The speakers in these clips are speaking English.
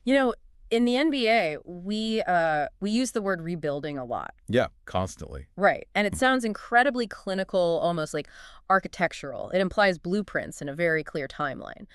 You know, in the NBA, we use the word rebuilding a lot. Yeah, constantly. Right. And it sounds incredibly clinical, almost like architectural. It implies blueprints and a very clear timeline.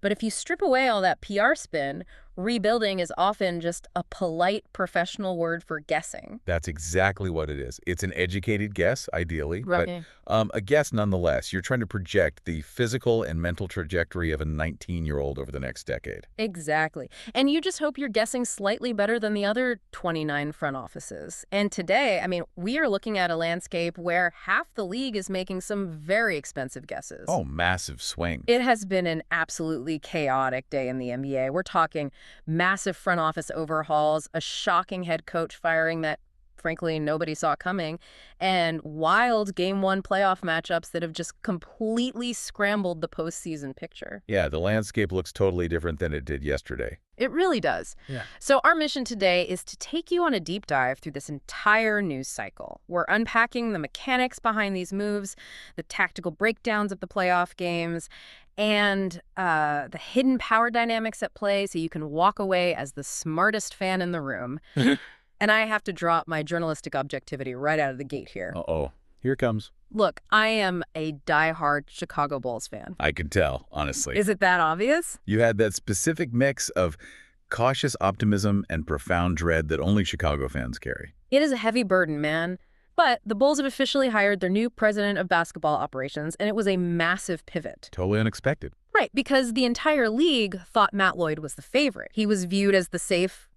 But if you strip away all that PR spin, rebuilding is often just a polite professional word for guessing. That's exactly what it is. It's an educated guess, ideally, but Right. a guess nonetheless. You're trying to project the physical and mental trajectory of a 19-year-old over the next decade. Exactly. And you just hope you're guessing slightly better than the other 29 front offices. And today, I mean, we are looking at a landscape where half the league is making some very expensive guesses. Oh, massive swing. It has been an absolutely chaotic day in the NBA. We're talking massive front office overhauls, a shocking head coach firing that, frankly, nobody saw coming, and wild Game 1 playoff matchups that have just completely scrambled the postseason picture. Yeah, the landscape looks totally different than it did yesterday. It really does. Yeah. So our mission today is to take you on a deep dive through this entire news cycle. We're unpacking the mechanics behind these moves, the tactical breakdowns of the playoff games, and the hidden power dynamics at play so you can walk away as the smartest fan in the room. And I have to drop my journalistic objectivity right out of the gate here. Uh-oh. Here it comes. Look, I am a diehard Chicago Bulls fan. I can tell, honestly. Is it that obvious? You had that specific mix of cautious optimism and profound dread that only Chicago fans carry. It is a heavy burden, man. But the Bulls have officially hired their new president of basketball operations, and it was a massive pivot. Totally unexpected. Right, because the entire league thought Matt Lloyd was the favorite. He was viewed as the safe,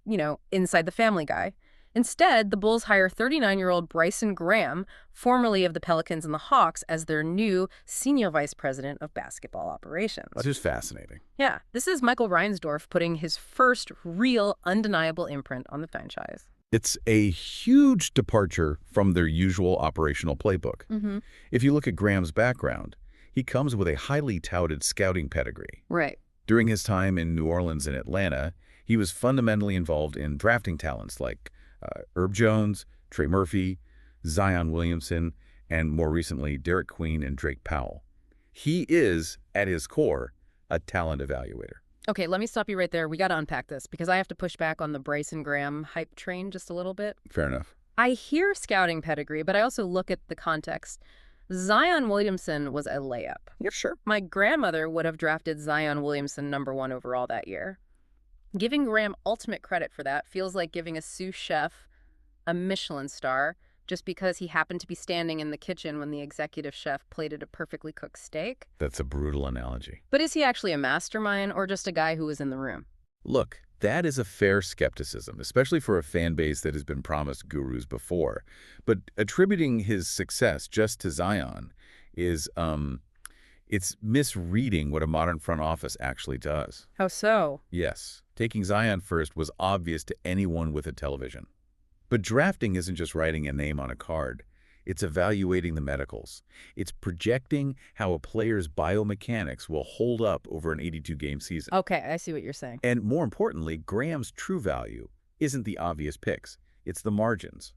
inside the family guy. Instead, the Bulls hire 39-year-old Bryson Graham, formerly of the Pelicans and the Hawks, as their new senior vice president of basketball operations. That is fascinating. Yeah, this is Michael Reinsdorf putting his first real, undeniable imprint on the franchise. It's a huge departure from their usual operational playbook. Mm-hmm. If you look at Graham's background, he comes with a highly touted scouting pedigree. Right. During his time in New Orleans and Atlanta, he was fundamentally involved in drafting talents like Herb Jones, Trey Murphy, Zion Williamson, and more recently, Derek Queen and Drake Powell. He is, at his core, a talent evaluator. Okay, let me stop you right there. We got to unpack this because I have to push back on the Bryson Graham hype train just a little bit. Fair enough. I hear scouting pedigree, but I also look at the context. Zion Williamson was a layup. Yeah, sure. My grandmother would have drafted Zion Williamson #1 overall that year. Giving Graham ultimate credit for that feels like giving a sous chef a Michelin star just because he happened to be standing in the kitchen when the executive chef plated a perfectly cooked steak. That's a brutal analogy. But is he actually a mastermind or just a guy who was in the room? Look, that is a fair skepticism, especially for a fan base that has been promised gurus before. But attributing his success just to Zion is, it's misreading what a modern front office actually does. How so? Yes, taking Zion first was obvious to anyone with a television. But drafting isn't just writing a name on a card. It's evaluating the medicals. It's projecting how a player's biomechanics will hold up over an 82-game season. Okay, I see what you're saying. And more importantly, Graham's true value isn't the obvious picks. It's the margins.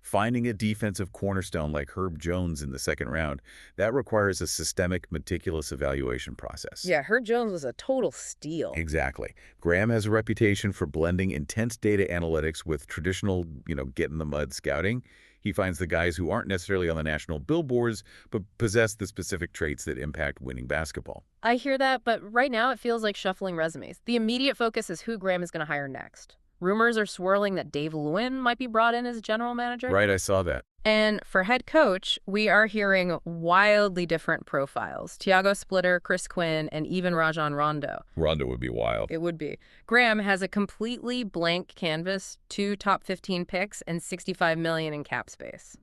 Finding a defensive cornerstone like Herb Jones in the second round, that requires a systemic, meticulous evaluation process. Yeah, Herb Jones was a total steal. Exactly. Graham has a reputation for blending intense data analytics with traditional, get-in-the-mud scouting. He finds the guys who aren't necessarily on the national billboards, but possess the specific traits that impact winning basketball. I hear that, but right now it feels like shuffling resumes. The immediate focus is who Graham is going to hire next. Rumors are swirling that Dave Lewin might be brought in as general manager. Right, I saw that. And for head coach, we are hearing wildly different profiles. Tiago Splitter, Chris Quinn, and even Rajon Rondo. Rondo would be wild. It would be. Graham has a completely blank canvas, 2 top 15 picks, and $65 million in cap space.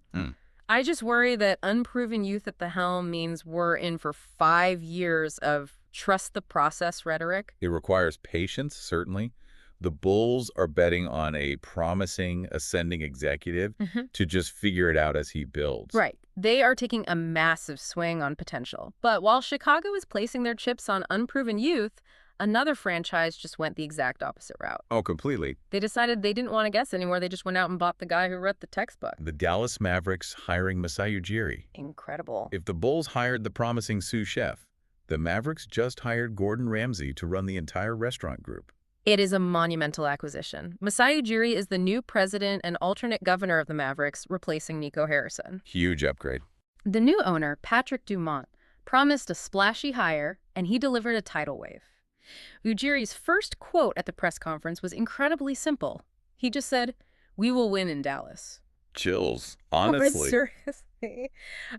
I just worry that unproven youth at the helm means we're in for 5 years of trust the process rhetoric. It requires patience, certainly. The Bulls are betting on a promising, ascending executive to just figure it out as he builds. Right. They are taking a massive swing on potential. But while Chicago is placing their chips on unproven youth, another franchise just went the exact opposite route. Oh, completely. They decided they didn't want to guess anymore. They just went out and bought the guy who wrote the textbook. The Dallas Mavericks hiring Masai Ujiri. Incredible. If the Bulls hired the promising sous chef, the Mavericks just hired Gordon Ramsay to run the entire restaurant group. It is a monumental acquisition. Masai Ujiri is the new president and alternate governor of the Mavericks, replacing Nico Harrison. Huge upgrade. The new owner, Patrick Dumont, promised a splashy hire, and he delivered a tidal wave. Ujiri's first quote at the press conference was incredibly simple. He just said, "We will win in Dallas." Chills, Oh, honestly. seriously?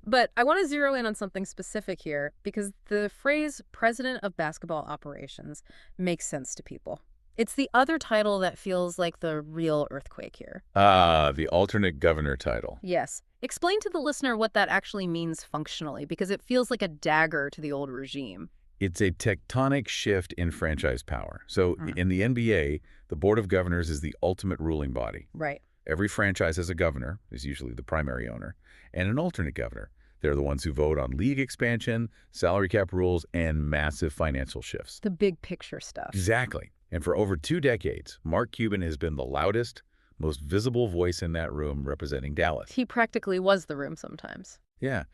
But I want to zero in on something specific here because the phrase president of basketball operations makes sense to people. It's the other title that feels like the real earthquake here. Ah, the alternate governor title. Yes. Explain to the listener what that actually means functionally because it feels like a dagger to the old regime. It's a tectonic shift in franchise power. So in the NBA, the Board of Governors is the ultimate ruling body. Right. Every franchise has a governor, is usually the primary owner, and an alternate governor. They're the ones who vote on league expansion, salary cap rules, and massive financial shifts. The big picture stuff. Exactly. And for over 2 decades, Mark Cuban has been the loudest, most visible voice in that room representing Dallas. He practically was the room sometimes. Yeah.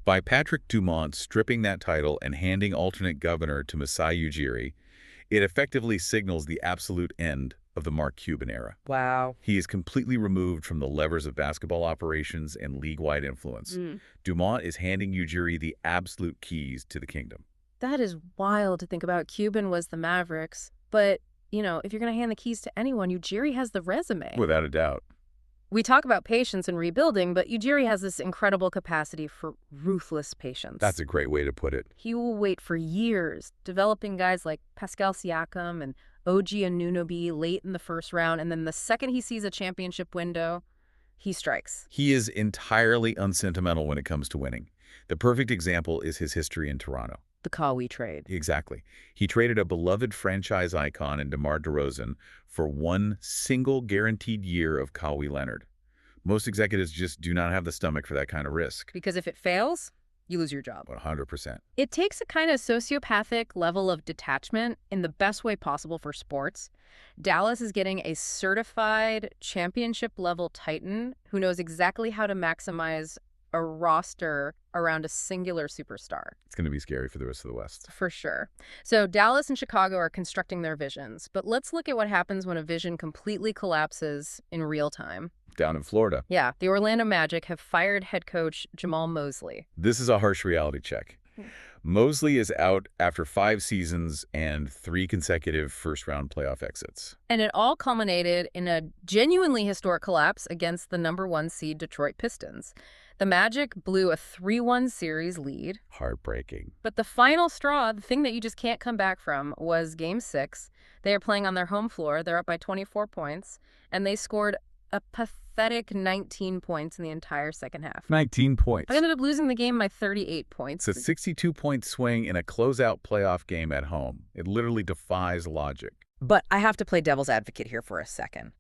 By Patrick Dumont stripping that title and handing alternate governor to Masai Ujiri, it effectively signals the absolute end of the Mark Cuban era. Wow. He is completely removed from the levers of basketball operations and league-wide influence. Dumont is handing Ujiri the absolute keys to the kingdom. That is wild to think about. Cuban was the Mavericks, but, you know, if you're going to hand the keys to anyone, Ujiri has the resume. Without a doubt. We talk about patience and rebuilding, but Ujiri has this incredible capacity for ruthless patience. That's a great way to put it. He will wait for years, developing guys like Pascal Siakam and OG Anunoby late in the first round, and then the second he sees a championship window, he strikes. He is entirely unsentimental when it comes to winning. The perfect example is his history in Toronto. The Kawhi trade. Exactly. He traded a beloved franchise icon in DeMar DeRozan for one single guaranteed year of Kawhi Leonard. Most executives just do not have the stomach for that kind of risk. Because if it fails, you lose your job. 100%. It takes a kind of sociopathic level of detachment in the best way possible for sports. Dallas is getting a certified championship-level titan who knows exactly how to maximize a roster around a singular superstar. It's going to be scary for the rest of the West. For sure. So Dallas and Chicago are constructing their visions, but let's look at what happens when a vision completely collapses in real time. Down in Florida. Yeah, the Orlando Magic have fired head coach Jamahl Mosley. This is a harsh reality check. Mosley is out after 5 seasons and 3 consecutive first-round playoff exits. And it all culminated in a genuinely historic collapse against the #1 seed Detroit Pistons. The Magic blew a 3-1 series lead. Heartbreaking. But the final straw, the thing that you just can't come back from, was Game 6. They are playing on their home floor. They're up by 24 points, and they scored a pathetic 19 points in the entire second half. 19 points. They ended up losing the game by 38 points. It's a 62-point swing in a closeout playoff game at home. It literally defies logic. But I have to play devil's advocate here for a second.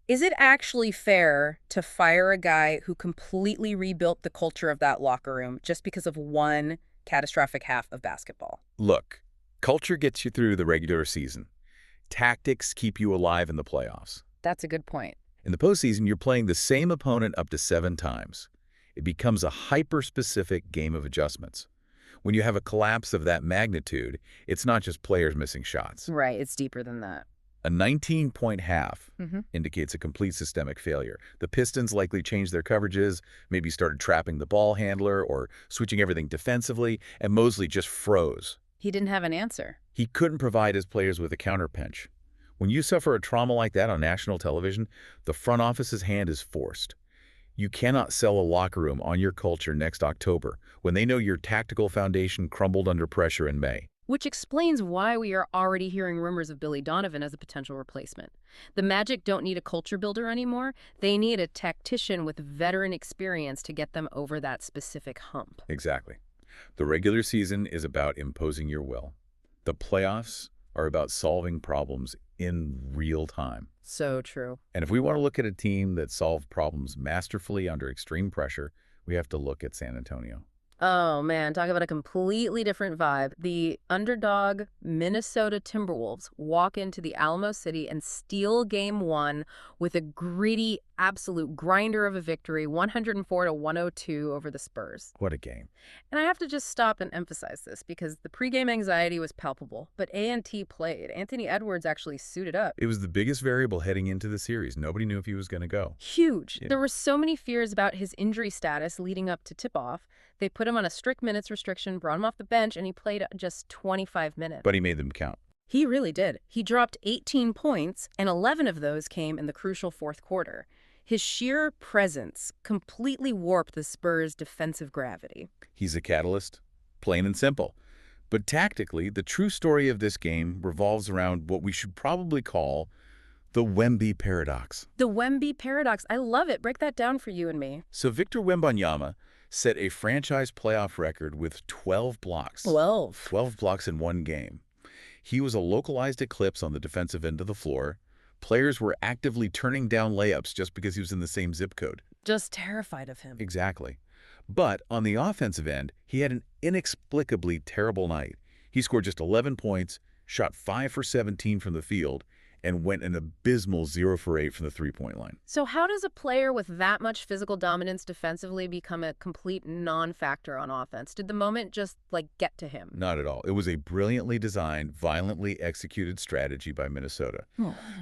Is it actually fair to fire a guy who completely rebuilt the culture of that locker room just because of one catastrophic half of basketball? Look, culture gets you through the regular season. Tactics keep you alive in the playoffs. That's a good point. In the postseason, you're playing the same opponent up to 7 times. It becomes a hyper-specific game of adjustments. When you have a collapse of that magnitude, it's not just players missing shots. Right, it's deeper than that. A 19-point half indicates a complete systemic failure. The Pistons likely changed their coverages, maybe started trapping the ball handler or switching everything defensively, and Mosley just froze. He didn't have an answer. He couldn't provide his players with a counterpunch. When you suffer a trauma like that on national television, the front office's hand is forced. You cannot sell a locker room on your culture next October when they know your tactical foundation crumbled under pressure in May. Which explains why we are already hearing rumors of Billy Donovan as a potential replacement. The Magic don't need a culture builder anymore. They need a tactician with veteran experience to get them over that specific hump. Exactly. The regular season is about imposing your will. The playoffs are about solving problems in real time. So true. And if we want to look at a team that solved problems masterfully under extreme pressure, we have to look at San Antonio. Oh, man, talk about a completely different vibe. The underdog Minnesota Timberwolves walk into the Alamo City and steal game one with a gritty, absolute grinder of a victory, 104 to 102 over the Spurs. What a game. And I have to just stop and emphasize this because the pregame anxiety was palpable, but A&T played. Anthony Edwards actually suited up. It was the biggest variable heading into the series. Nobody knew if he was going to go. Huge. Yeah. There were so many fears about his injury status leading up to tip-off. They put him on a strict minutes restriction, brought him off the bench, and he played just 25 minutes. But he made them count. He really did. He dropped 18 points, and 11 of those came in the crucial fourth quarter. His sheer presence completely warped the Spurs' defensive gravity. He's a catalyst, plain and simple. But tactically, the true story of this game revolves around what we should probably call the Wemby paradox. The Wemby paradox. I love it. Break that down for you and me. So Victor Wembanyama set a franchise playoff record with 12 blocks. 12 blocks in one game. He was a localized eclipse on the defensive end of the floor. Players were actively turning down layups just because he was in the same zip code. Just terrified of him. Exactly. But on the offensive end, he had an inexplicably terrible night. He scored just 11 points, shot 5 for 17 from the field, and went an abysmal 0 for 8 from the three-point line. So how does a player with that much physical dominance defensively become a complete non-factor on offense? Did the moment just, get to him? Not at all. It was a brilliantly designed, violently executed strategy by Minnesota.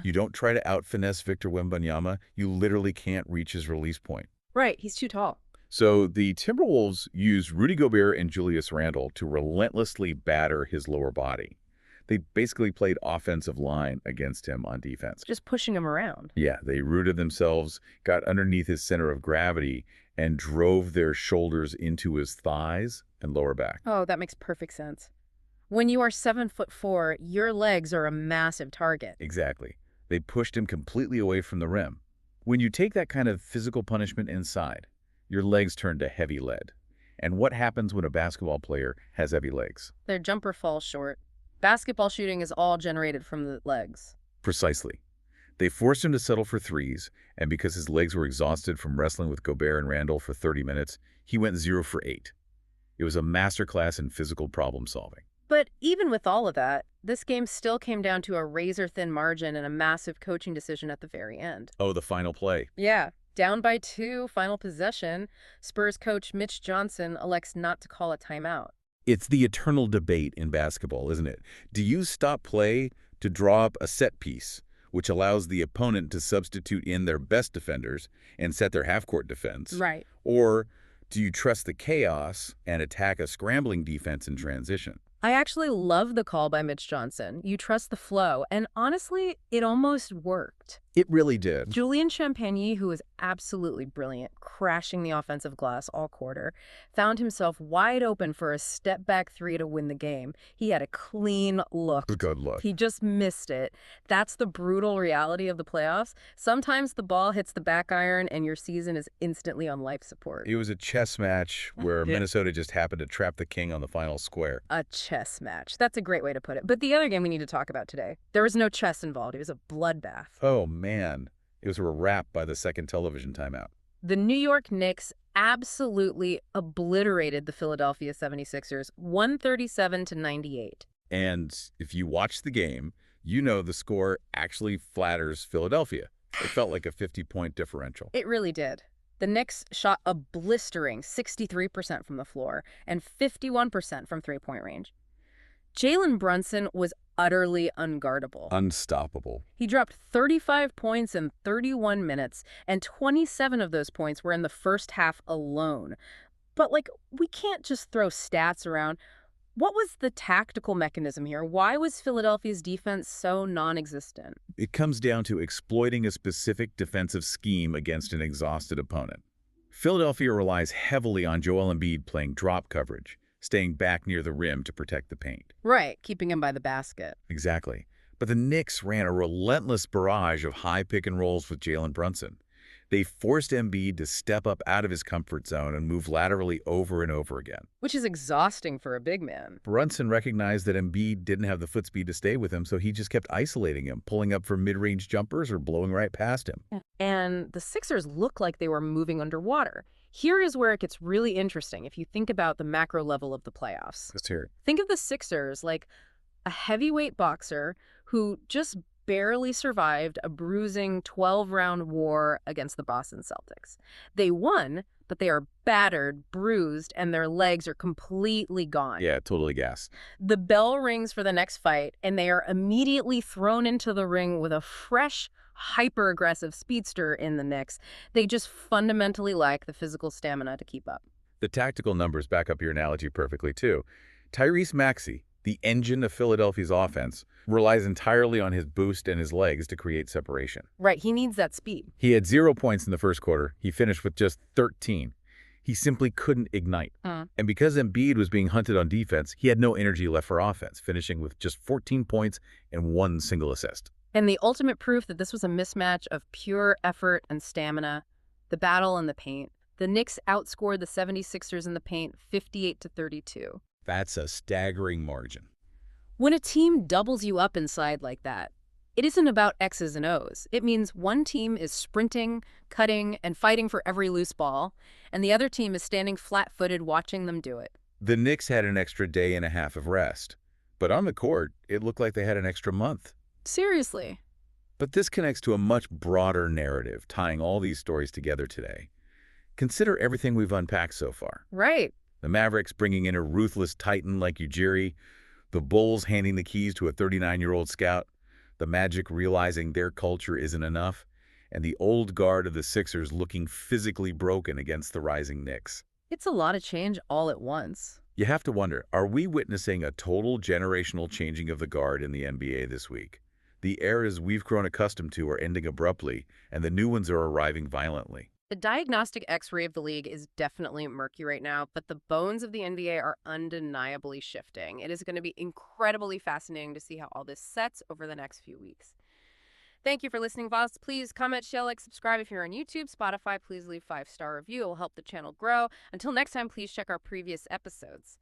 You don't try to out-finesse Victor Wembanyama. You literally can't reach his release point. Right, he's too tall. So the Timberwolves used Rudy Gobert and Julius Randle to relentlessly batter his lower body. They basically played offensive line against him on defense. Just pushing him around. Yeah, they rooted themselves, got underneath his center of gravity, and drove their shoulders into his thighs and lower back. Oh, that makes perfect sense. When you are 7'4", your legs are a massive target. Exactly. They pushed him completely away from the rim. When you take that kind of physical punishment inside, your legs turn to heavy lead. And what happens when a basketball player has heavy legs? Their jumper falls short. Basketball shooting is all generated from the legs. Precisely. They forced him to settle for threes, and because his legs were exhausted from wrestling with Gobert and Randle for 30 minutes, he went 0 for 8. It was a masterclass in physical problem solving. But even with all of that, this game still came down to a razor-thin margin and a massive coaching decision at the very end. Oh, the final play. Yeah. Down by 2, final possession, Spurs coach Mitch Johnson elects not to call a timeout. It's the eternal debate in basketball, isn't it? Do you stop play to draw up a set piece, which allows the opponent to substitute in their best defenders and set their half-court defense? Right. Or do you trust the chaos and attack a scrambling defense in transition? I actually love the call by Mitch Johnson. You trust the flow, and honestly, it almost worked. It really did. Julian Champagny, who was absolutely brilliant, crashing the offensive glass all quarter, found himself wide open for a step-back three to win the game. He had a clean look. Good look. He just missed it. That's the brutal reality of the playoffs. Sometimes the ball hits the back iron and your season is instantly on life support. It was a chess match where Minnesota just happened to trap the king on the final square. A chess match. That's a great way to put it. But the other game we need to talk about today, there was no chess involved. It was a bloodbath. Oh, man. It was a wrap by the second television timeout. The New York Knicks absolutely obliterated the Philadelphia 76ers, 137-98. And if you watch the game, you know the score actually flatters Philadelphia. It felt like a 50-point differential. It really did. The Knicks shot a blistering 63% from the floor and 51% from three-point range. Jalen Brunson was utterly unguardable. Unstoppable. He dropped 35 points in 31 minutes, and 27 of those points were in the first half alone. But, we can't just throw stats around. What was the tactical mechanism here? Why was Philadelphia's defense so non-existent? It comes down to exploiting a specific defensive scheme against an exhausted opponent. Philadelphia relies heavily on Joel Embiid playing drop coverage, staying back near the rim to protect the paint. Right, keeping him by the basket. Exactly. But the Knicks ran a relentless barrage of high pick-and-rolls with Jalen Brunson. They forced Embiid to step up out of his comfort zone and move laterally over and over again. Which is exhausting for a big man. Brunson recognized that Embiid didn't have the foot speed to stay with him, so he just kept isolating him, pulling up for mid-range jumpers or blowing right past him. and the Sixers look like they were moving underwater. Here is where it gets really interesting if you think about the macro level of the playoffs. Let's hear it. Think of the Sixers like a heavyweight boxer who just barely survived a bruising 12-round war against the Boston Celtics. They won, but they are battered, bruised, and their legs are completely gone. Yeah, totally gassed. The bell rings for the next fight, and they are immediately thrown into the ring with a fresh, hyper-aggressive speedster in the Knicks. They just fundamentally lack the physical stamina to keep up. The tactical numbers back up your analogy perfectly, too. Tyrese Maxey, the engine of Philadelphia's offense, relies entirely on his boost and his legs to create separation. Right, he needs that speed. He had 0 points in the first quarter. He finished with just 13. He simply couldn't ignite. And because Embiid was being hunted on defense, he had no energy left for offense, finishing with just 14 points and 1 single assist. And the ultimate proof that this was a mismatch of pure effort and stamina, the battle in the paint. The Knicks outscored the 76ers in the paint 58-32. That's a staggering margin. When a team doubles you up inside like that, it isn't about X's and O's. It means one team is sprinting, cutting, and fighting for every loose ball, and the other team is standing flat-footed watching them do it. The Knicks had an extra day and a half of rest. But on the court, it looked like they had an extra month. Seriously. But this connects to a much broader narrative tying all these stories together today. Consider everything we've unpacked so far. Right. The Mavericks bringing in a ruthless titan like Ujiri, the Bulls handing the keys to a 39-year-old scout, the Magic realizing their culture isn't enough, and the old guard of the Sixers looking physically broken against the rising Knicks. It's a lot of change all at once. You have to wonder, are we witnessing a total generational changing of the guard in the NBA this week? The eras we've grown accustomed to are ending abruptly, and the new ones are arriving violently. The diagnostic X-ray of the league is definitely murky right now, but the bones of the NBA are undeniably shifting. It is going to be incredibly fascinating to see how all this sets over the next few weeks. Thank you for listening, Voss. Please comment, share, like, subscribe if you're on YouTube, Spotify. Please leave 5-star review. It will help the channel grow. Until next time, please check our previous episodes.